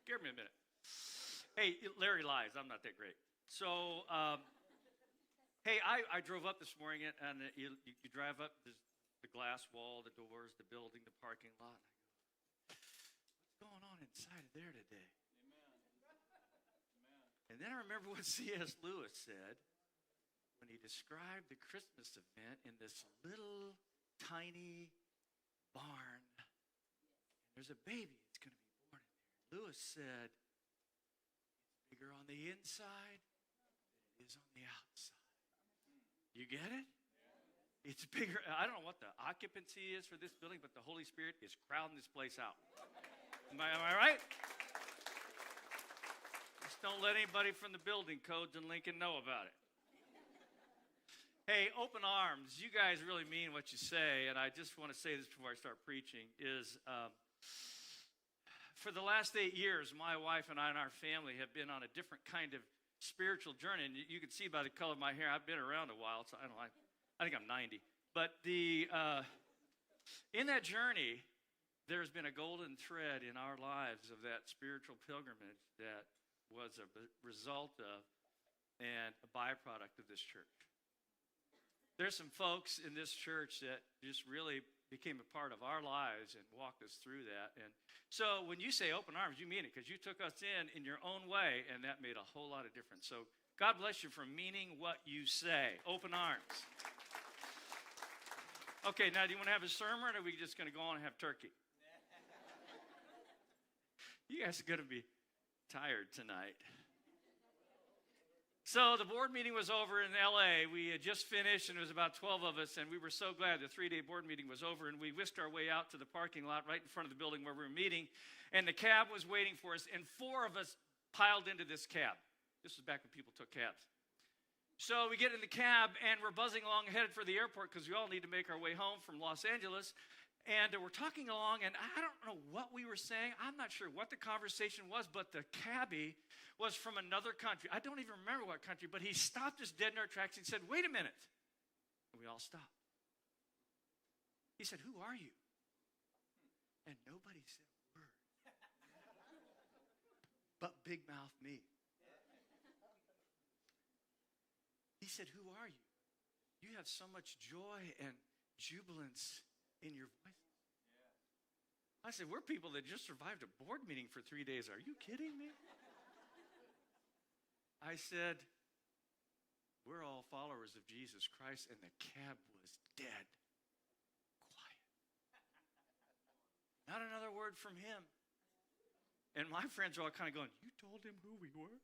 Give me a minute. Hey, Larry lies. I'm not that great. So, hey, I drove up this morning, and you drive up the glass wall, the doors, the building, the parking lot. What's going on inside of there today? Amen. And then I remember what C.S. Lewis said when he described the Christmas event in this little tiny barn. And there's a baby that's going to be born in there. Lewis said, it's bigger on the inside than it is on the outside. You get it? It's bigger. I don't know what the occupancy is for this building, but the Holy Spirit is crowding this place out. Am I right? Just don't let anybody from the building codes in Lincoln know about it. Hey, open arms. You guys really mean what you say, and I just want to say this before I start preaching, is for the last 8 years, my wife and I and our family have been on a different kind of spiritual journey, and you can see by the color of my hair, I've been around a while, so I think I'm 90. But in that journey, there's been a golden thread in our lives of that spiritual pilgrimage that was a result of and a byproduct of this church. There's some folks in this church that just really became a part of our lives and walked us through that. And so when you say open arms, you mean it, because you took us in your own way, and that made a whole lot of difference. So God bless you for meaning what you say. Open arms. Okay, now do you want to have a sermon, or are we just going to go on and have turkey? You guys are going to be tired tonight. So the board meeting was over in L.A. We had just finished, and it was about 12 of us, and we were so glad the 3-day board meeting was over, and we whisked our way out to the parking lot right in front of the building where we were meeting, and the cab was waiting for us, and 4 of us piled into this cab. This was back when people took cabs. So we get in the cab, and we're buzzing along headed for the airport because we all need to make our way home from Los Angeles. And we're talking along, and I don't know what we were saying. I'm not sure what the conversation was, but the cabbie was from another country. I don't even remember what country, but he stopped us dead in our tracks. He said, wait a minute. And we all stopped. He said, who are you? And nobody said a word. But big mouth me. He said, who are you? You have so much joy and jubilance in your voice. I said, we're people that just survived a board meeting for 3 days. Are you kidding me? I said, we're all followers of Jesus Christ, and the cab was dead quiet. Not another word from him. And my friends are all kind of going, you told him who we were?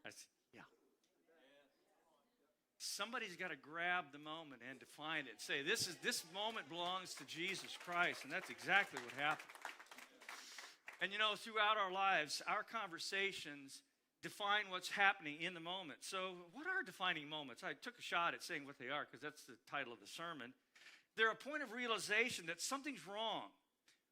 I said, yeah. Somebody's got to grab the moment and define it. Say, this moment belongs to Jesus Christ, and that's exactly what happened. And you know, throughout our lives, our conversations define what's happening in the moment. So what are defining moments? I took a shot at saying what they are because that's the title of the sermon. They're a point of realization that something's wrong,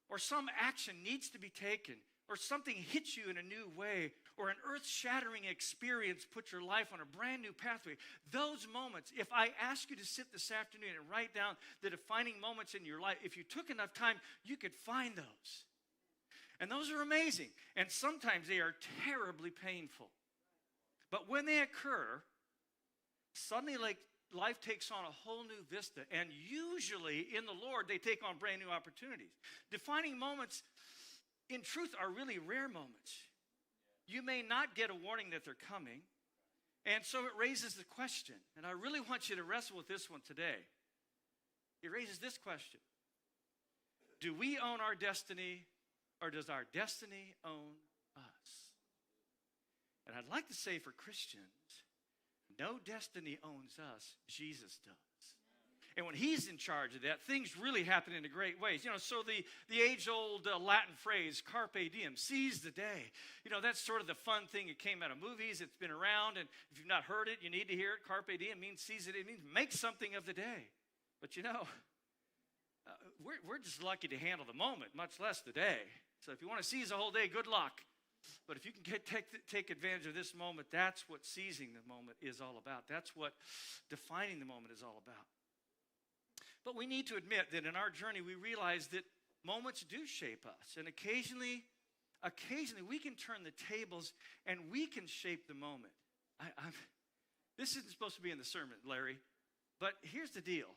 or some action needs to be taken, or something hits you in a new way, or an earth-shattering experience puts your life on a brand new pathway. Those moments, if I ask you to sit this afternoon and write down the defining moments in your life, if you took enough time, you could find those. And those are amazing. And sometimes they are terribly painful. But when they occur, suddenly life takes on a whole new vista. And usually in the Lord, they take on brand new opportunities. Defining moments, in truth, are really rare moments. You may not get a warning that they're coming. And so it raises the question, and I really want you to wrestle with this one today. It raises this question. Do we own our destiny, or does our destiny own us? And I'd like to say for Christians, no destiny owns us, Jesus does. And when he's in charge of that, things really happen in a great ways. You know, so the age-old Latin phrase, Carpe Diem, seize the day. You know, that's sort of the fun thing. It came out of movies. It's been around. And if you've not heard it, you need to hear it. Carpe Diem means seize it. It means make something of the day. But you know, we're just lucky to handle the moment, much less the day. So if you want to seize the whole day, good luck. But if you can take advantage of this moment, that's what seizing the moment is all about. That's what defining the moment is all about. But we need to admit that in our journey, we realize that moments do shape us. And occasionally, occasionally we can turn the tables and we can shape the moment. This isn't supposed to be in the sermon, Larry, but here's the deal.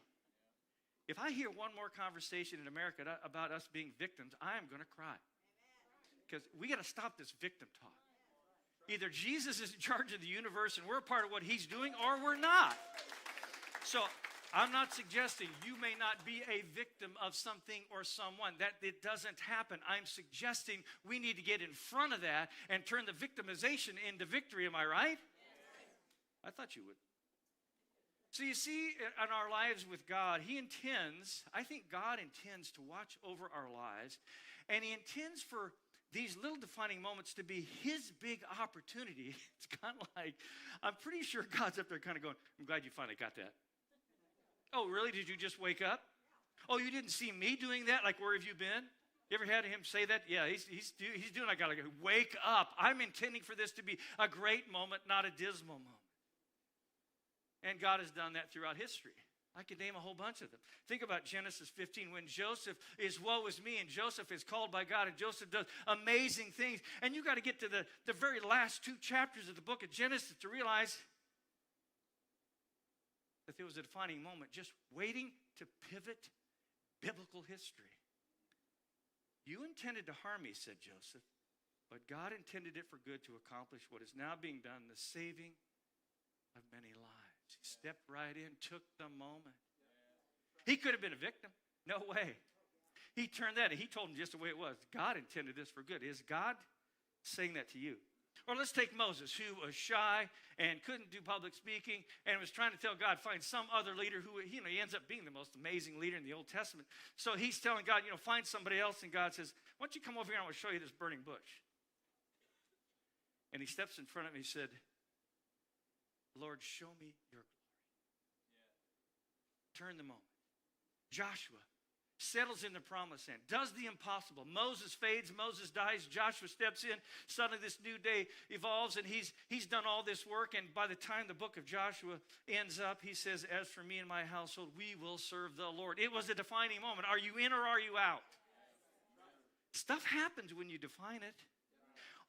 If I hear one more conversation in America about us being victims, I am going to cry. Because we got to stop this victim talk. Either Jesus is in charge of the universe and we're a part of what he's doing, or we're not. So I'm not suggesting you may not be a victim of something or someone. That it doesn't happen. I'm suggesting we need to get in front of that and turn the victimization into victory. Am I right? I thought you would. So you see, in our lives with God, I think God intends to watch over our lives, and he intends for these little defining moments to be his big opportunity. It's kind of like, I'm pretty sure God's up there kind of going, I'm glad you finally got that. Oh, really? Did you just wake up? Oh, you didn't see me doing that? Like, where have you been? You ever had him say that? Yeah, he's doing. I got to wake up. I'm intending for this to be a great moment, not a dismal moment. And God has done that throughout history. I could name a whole bunch of them. Think about Genesis 15 when Joseph is woe is me, and Joseph is called by God, and Joseph does amazing things. And you got to get to the very last 2 chapters of the book of Genesis to realize that there was a defining moment just waiting to pivot biblical history. You intended to harm me, said Joseph, but God intended it for good to accomplish what is now being done, the saving of many lives. He stepped right in, took the moment. He could have been a victim. No way. He turned that and he told him just the way it was. God intended this for good. Is God saying that to you? Or let's take Moses, who was shy and couldn't do public speaking and was trying to tell God, find some other leader who, he ends up being the most amazing leader in the Old Testament. So he's telling God, find somebody else. And God says, why don't you come over here and I want to show you this burning bush. And he steps in front of me and he said, Lord, show me your glory. Turn the moment. Joshua settles in the promised land, does the impossible. Moses fades, Moses dies, Joshua steps in. Suddenly this new day evolves, and he's done all this work. And by the time the book of Joshua ends up, he says, as for me and my household, we will serve the Lord. It was a defining moment. Are you in or are you out? Stuff happens when you define it.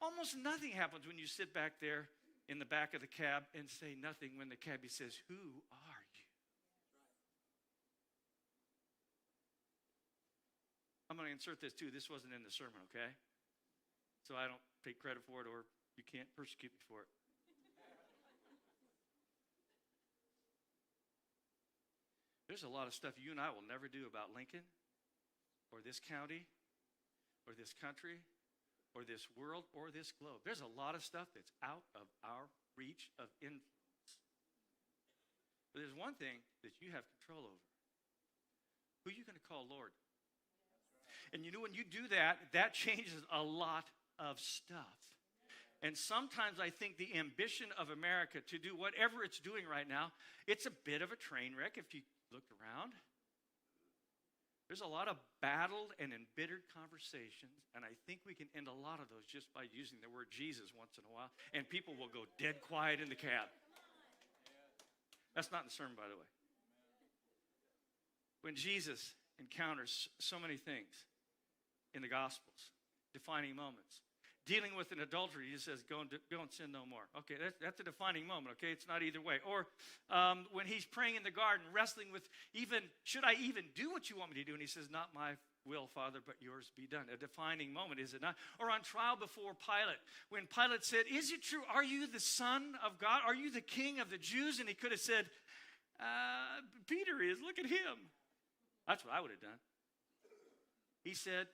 Almost nothing happens when you sit back there in the back of the cab and say nothing when the cabbie says, who are you? I'm going to insert this too. This wasn't in the sermon, okay? So I don't take credit for it, or you can't persecute me for it. There's a lot of stuff you and I will never do about Lincoln or this county or this country or this world, or this globe. There's a lot of stuff that's out of our reach of influence. But there's one thing that you have control over. Who are you going to call Lord? And when you do that, that changes a lot of stuff. And sometimes I think the ambition of America to do whatever it's doing right now, it's a bit of a train wreck if you look around. There's a lot of battled and embittered conversations, and I think we can end a lot of those just by using the word Jesus once in a while, and people will go dead quiet in the cab. That's not in the sermon, by the way. When Jesus encounters so many things in the Gospels, defining moments, dealing with an adultery, he says, go and sin no more. Okay, that's a defining moment, okay? It's not either way. Or when he's praying in the garden, wrestling with should I even do what you want me to do? And he says, not my will, Father, but yours be done. A defining moment, is it not? Or on trial before Pilate, when Pilate said, is it true? Are you the Son of God? Are you the King of the Jews? And he could have said, Peter is, look at him. That's what I would have done. He said,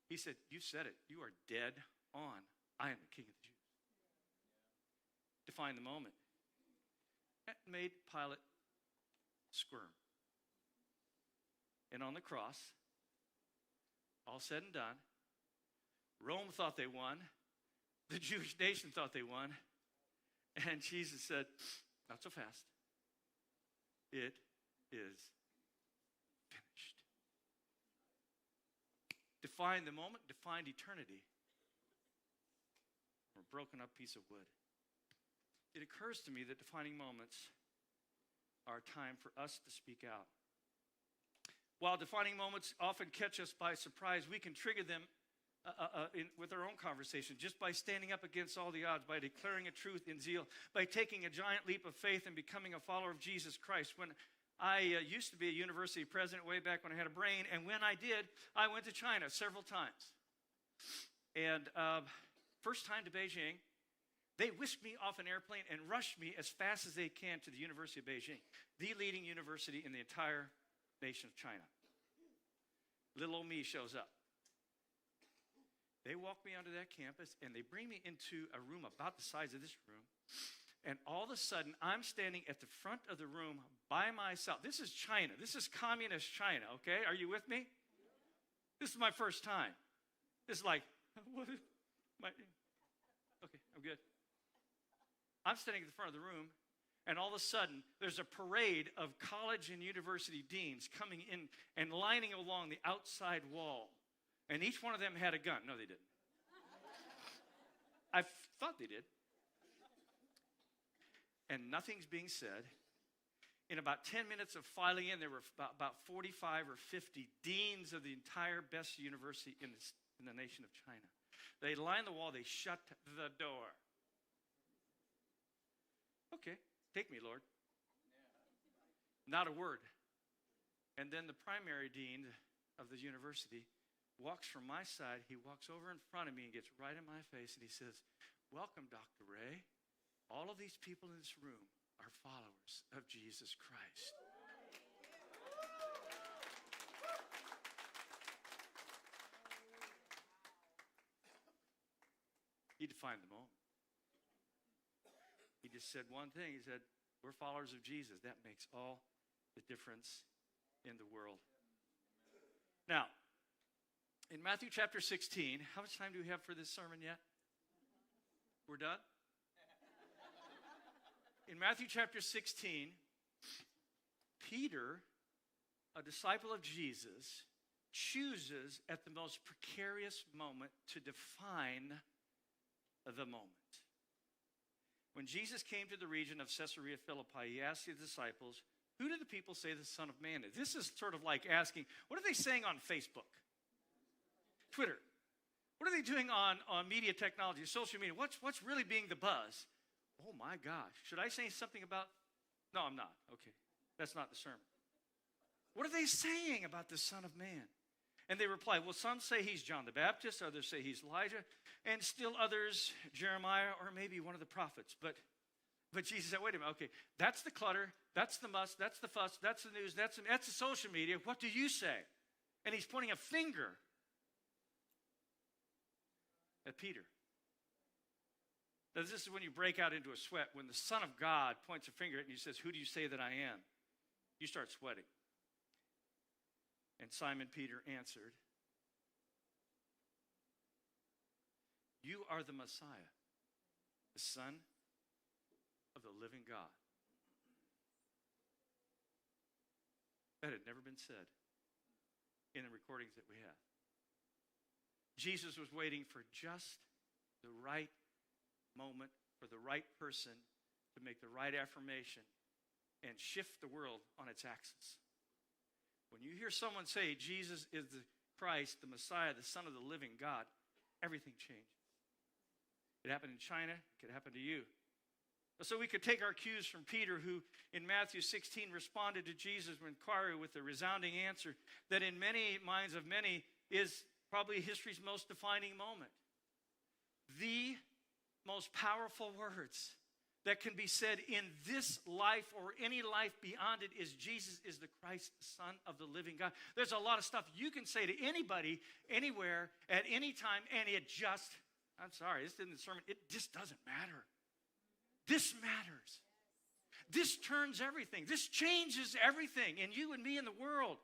you said it. You are dead on. I am the King of the Jews. Define the moment. That made Pilate squirm. And on the cross, all said and done, Rome thought they won. The Jewish nation thought they won. And Jesus said, not so fast. It is finished. Define the moment, defined eternity. Or a broken up piece of wood. It occurs to me that defining moments are a time for us to speak out. While defining moments often catch us by surprise, we can trigger them with our own conversation, just by standing up against all the odds, by declaring a truth in zeal, by taking a giant leap of faith and becoming a follower of Jesus Christ. When I used to be a university president way back when I had a brain, and when I did, I went to China several times. And first time to Beijing, they whisked me off an airplane and rushed me as fast as they can to the University of Beijing, the leading university in the entire nation of China. Little old me shows up. They walk me onto that campus, and they bring me into a room about the size of this room. And all of a sudden, I'm standing at the front of the room by myself. This is China. This is communist China, okay? Are you with me? This is my first time. This is like, what is my... Okay, I'm good. I'm standing at the front of the room, and all of a sudden, there's a parade of college and university deans coming in and lining along the outside wall. And each one of them had a gun. No, they didn't. I thought they did. And nothing's being said. In about 10 minutes of filing in, there were about 45 or 50 deans of the entire best university in the nation of China. They lined the wall. They shut the door. Okay, take me, Lord. Not a word. And then the primary dean of the university walks from my side. He walks over in front of me and gets right in my face, and he says, "Welcome, Dr. Ray. All of these people in this room are followers of Jesus Christ." He defined the moment. He just said one thing. He said, we're followers of Jesus. That makes all the difference in the world. Now, in Matthew chapter 16, how much time do we have for this sermon yet? We're done? In Matthew chapter 16, Peter, a disciple of Jesus, chooses at the most precarious moment to define the moment. When Jesus came to the region of Caesarea Philippi, he asked his disciples, who do the people say the Son of Man is? This is sort of like asking, what are they saying on Facebook? Twitter? What are they doing on media technology, social media? What's really being the buzz? Oh my gosh. Should I say something about? No, I'm not. Okay. That's not the sermon. What are they saying about the Son of Man? And they reply, well, some say he's John the Baptist, others say he's Elijah, and still others, Jeremiah, or maybe one of the prophets. But Jesus said, wait a minute, okay, that's the clutter, that's the muss, that's the fuss, that's the news, that's the social media. What do you say? And he's pointing a finger at Peter. Now, this is when you break out into a sweat. When the Son of God points a finger at you and says, who do you say that I am? You start sweating. And Simon Peter answered, you are the Messiah, the Son of the living God. That had never been said in the recordings that we have. Jesus was waiting for just the right moment, for the right person to make the right affirmation and shift the world on its axis. When you hear someone say Jesus is the Christ, the Messiah, the Son of the living God, everything changes. It happened in China. It could happen to you. So we could take our cues from Peter, who in Matthew 16 responded to Jesus' inquiry with the resounding answer that in many minds of many is probably history's most defining moment. The most powerful words that can be said in this life or any life beyond it is Jesus is the Christ, the Son of the living God. There's a lot of stuff you can say to anybody, anywhere, at any time, and it just, I'm sorry, this isn't the sermon, it just doesn't matter. This matters. This turns everything. This changes everything in you and me in the world.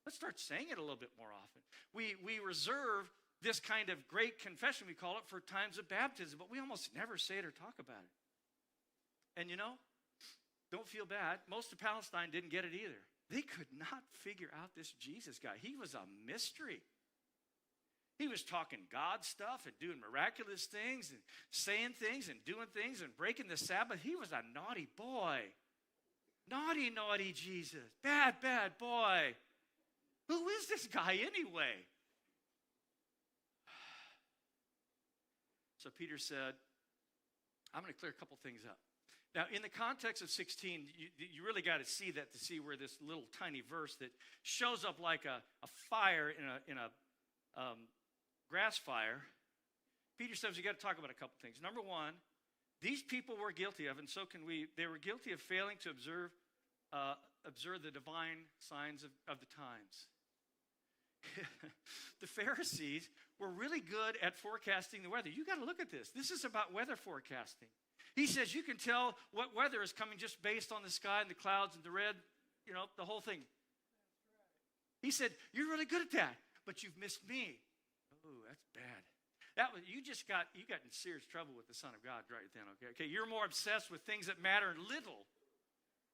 Let's start saying it a little bit more often. We reserve this kind of great confession, we call it, for times of baptism, but we almost never say it or talk about it. And you know, don't feel bad. Most of Palestine didn't get it either. They could not figure out this Jesus guy. He was a mystery. He was talking God stuff and doing miraculous things and saying things and doing things and breaking the Sabbath. He was a naughty boy. Naughty, naughty Jesus. Bad, bad boy. Who is this guy anyway? So Peter said, I'm going to clear a couple things up. Now, in the context of 16, you really got to see that to see where this little tiny verse that shows up like a fire in a grass fire. Peter says you got to talk about a couple things. Number one, these people were guilty of, and so can we, they were guilty of failing to observe the divine signs of the times. The Pharisees were really good at forecasting the weather. You got to look at this. This is about weather forecasting. He says you can tell what weather is coming just based on the sky and the clouds and the red, the whole thing. He said, you're really good at that, but you've missed me. Oh, that's bad. You got in serious trouble with the Son of God right then, okay? You're more obsessed with things that matter little,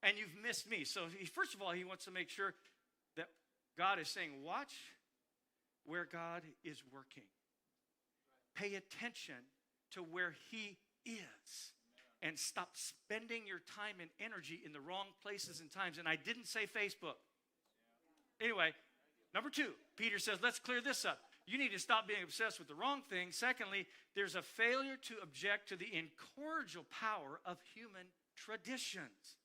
and you've missed me. So first of all, he wants to make sure that God is saying, watch where God is working. Pay attention to where he is. And stop spending your time and energy in the wrong places and times. And I didn't say Facebook. Anyway, number two, Peter says, let's clear this up. You need to stop being obsessed with the wrong thing. Secondly, there's a failure to object to the incorrigible power of human traditions.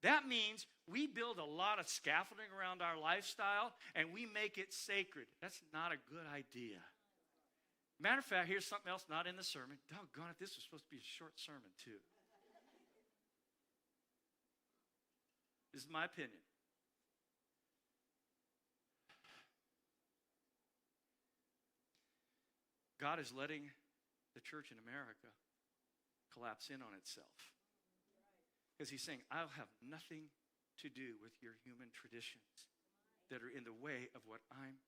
That means we build a lot of scaffolding around our lifestyle and we make it sacred. That's not a good idea. Matter of fact, here's something else not in the sermon. Doggone it, this was supposed to be a short sermon too. This is my opinion. God is letting the church in America collapse in on itself. Because he's saying, I'll have nothing to do with your human traditions that are in the way of what I'm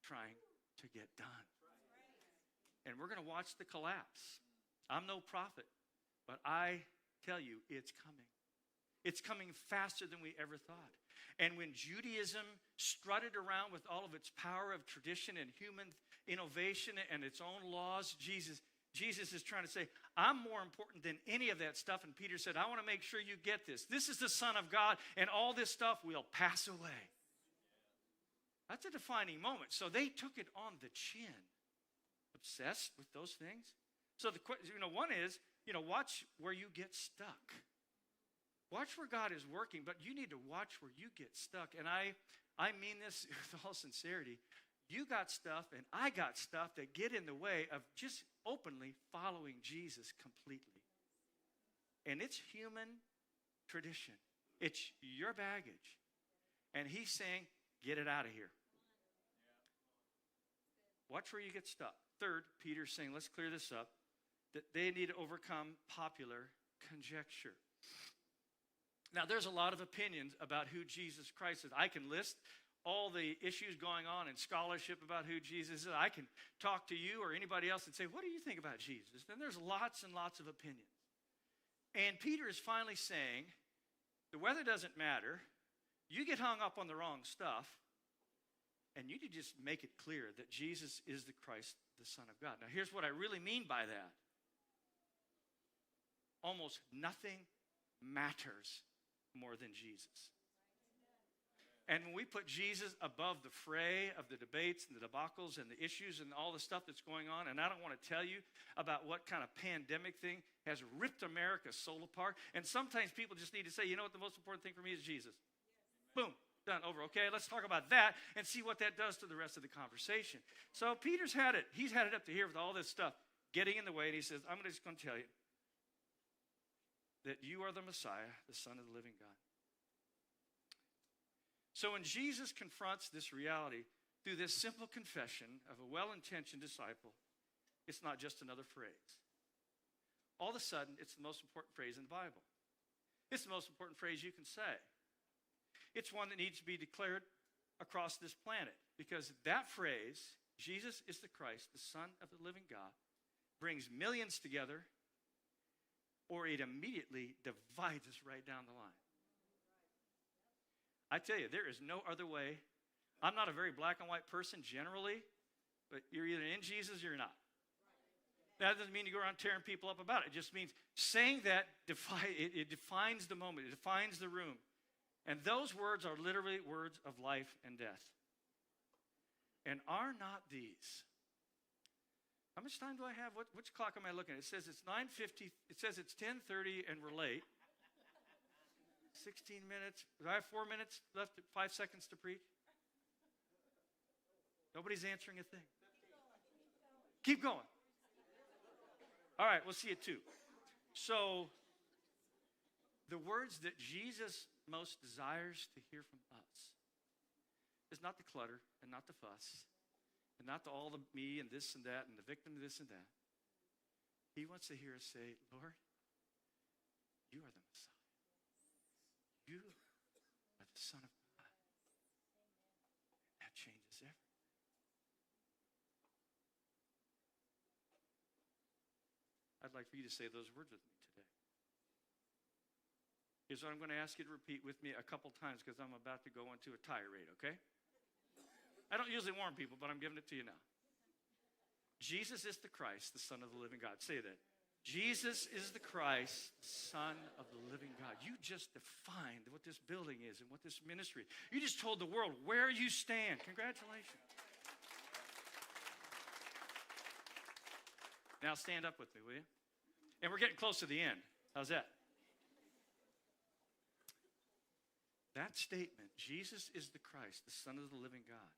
trying to get done. And we're going to watch the collapse. I'm no prophet, but I tell you, it's coming. It's coming faster than we ever thought. And when Judaism strutted around with all of its power of tradition and human innovation and its own laws, Jesus is trying to say, I'm more important than any of that stuff. And Peter said, I want to make sure you get this. This is the Son of God, and all this stuff will pass away. That's a defining moment. So they took it on the chin. Obsessed with those things. So one is, watch where you get stuck. Watch where God is working, but you need to watch where you get stuck. And I mean this with all sincerity. You got stuff and I got stuff that get in the way of just openly following Jesus completely. And it's human tradition. It's your baggage. And he's saying, get it out of here. Watch where you get stuck. Third, Peter's saying, let's clear this up, that they need to overcome popular conjecture. Now, there's a lot of opinions about who Jesus Christ is. I can list all the issues going on in scholarship about who Jesus is. I can talk to you or anybody else and say, what do you think about Jesus? And there's lots and lots of opinions. And Peter is finally saying, the weather doesn't matter. You get hung up on the wrong stuff. And you need to just make it clear that Jesus is the Christ, the Son of God. Now, here's what I really mean by that. Almost nothing matters more than Jesus. And when we put Jesus above the fray of the debates and the debacles and the issues and all the stuff that's going on, and I don't want to tell you about what kind of pandemic thing has ripped America's soul apart. And sometimes people just need to say, you know what, the most important thing for me is Jesus. Boom. Done, over, okay? Let's talk about that and see what that does to the rest of the conversation. So Peter's had it. He's had it up to here with all this stuff getting in the way, and he says, I'm just going to tell you that you are the Messiah, the Son of the living God. So when Jesus confronts this reality through this simple confession of a well-intentioned disciple, it's not just another phrase. All of a sudden, it's the most important phrase in the Bible. It's the most important phrase you can say. It's one that needs to be declared across this planet because that phrase, Jesus is the Christ, the Son of the living God, brings millions together, or it immediately divides us right down the line. I tell you, there is no other way. I'm not a very black and white person generally, but you're either in Jesus or you're not. That doesn't mean you go around tearing people up about it. It just means saying that it defines the moment. It defines the room. And those words are literally words of life and death. And are not these How much time do I have? Which clock am I looking at? It says it's 9:50. It says it's 10:30 and we're late. 16 minutes. Do I have 4 minutes left, 5 seconds to preach? Nobody's answering a thing. Keep going. All right, we'll see it too. So, the words that Jesus most desires to hear from us is not the clutter and not the fuss and not the all the me and this and that and the victim of this and that. He wants to hear us say, Lord, you are the Messiah. You are the Son of God. That changes everything. I'd like for you to say those words with me today. Here's what I'm going to ask you to repeat with me a couple times because I'm about to go into a tirade, okay? I don't usually warn people, but I'm giving it to you now. Jesus is the Christ, the Son of the living God. Say that. Jesus is the Christ, Son of the living God. You just defined what this building is and what this ministry is. You just told the world where you stand. Congratulations. Now stand up with me, will you? And we're getting close to the end. How's that? That statement, Jesus is the Christ, the Son of the living God.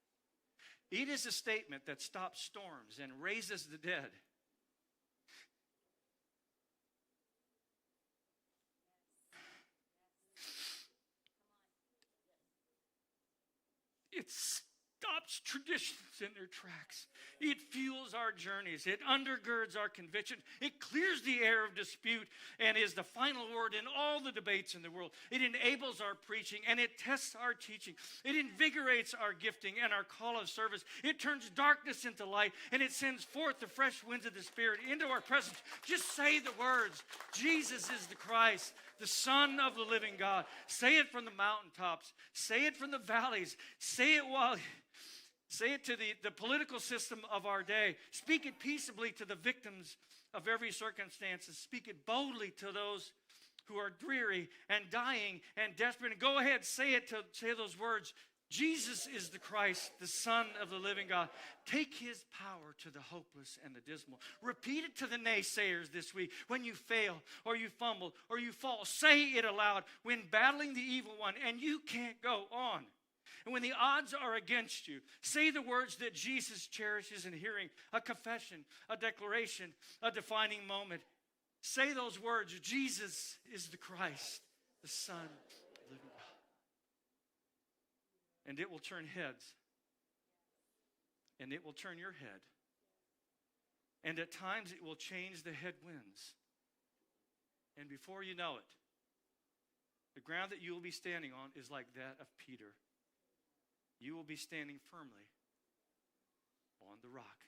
It is a statement that stops storms and raises the dead. It stops traditions in their tracks. It fuels our journeys. It undergirds our conviction. It clears the air of dispute and is the final word in all the debates in the world. It enables our preaching and it tests our teaching. It invigorates our gifting and our call of service. It turns darkness into light and it sends forth the fresh winds of the Spirit into our presence. Just say the words, Jesus is the Christ, the Son of the living God. Say it from the mountaintops. Say it from the valleys. Say it to the political system of our day. Speak it peaceably to the victims of every circumstance. And speak it boldly to those who are dreary and dying and desperate. And go ahead, say those words. Jesus is the Christ, the Son of the living God. Take his power to the hopeless and the dismal. Repeat it to the naysayers this week. When you fail or you fumble or you fall, say it aloud when battling the evil one and you can't go on. And when the odds are against you, say the words that Jesus cherishes in hearing, a confession, a declaration, a defining moment. Say those words, Jesus is the Christ, the Son of the living God. And it will turn heads. And it will turn your head. And at times it will change the headwinds. And before you know it, the ground that you will be standing on is like that of Peter. You will be standing firmly on the rock.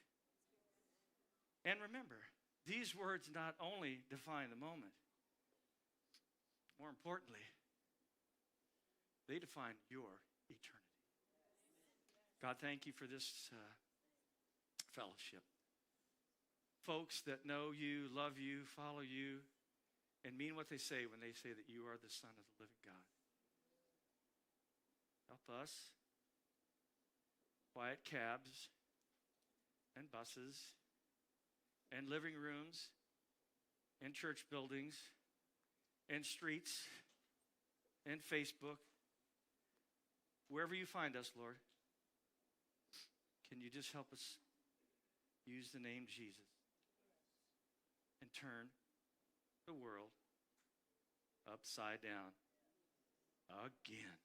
And remember, these words not only define the moment, more importantly, they define your eternity. God, thank you for this fellowship. Folks that know you, love you, follow you, and mean what they say when they say that you are the Son of the living God. Help us. Quiet cabs and buses and living rooms and church buildings and streets and Facebook, wherever you find us, Lord, can you just help us use the name Jesus and turn the world upside down again?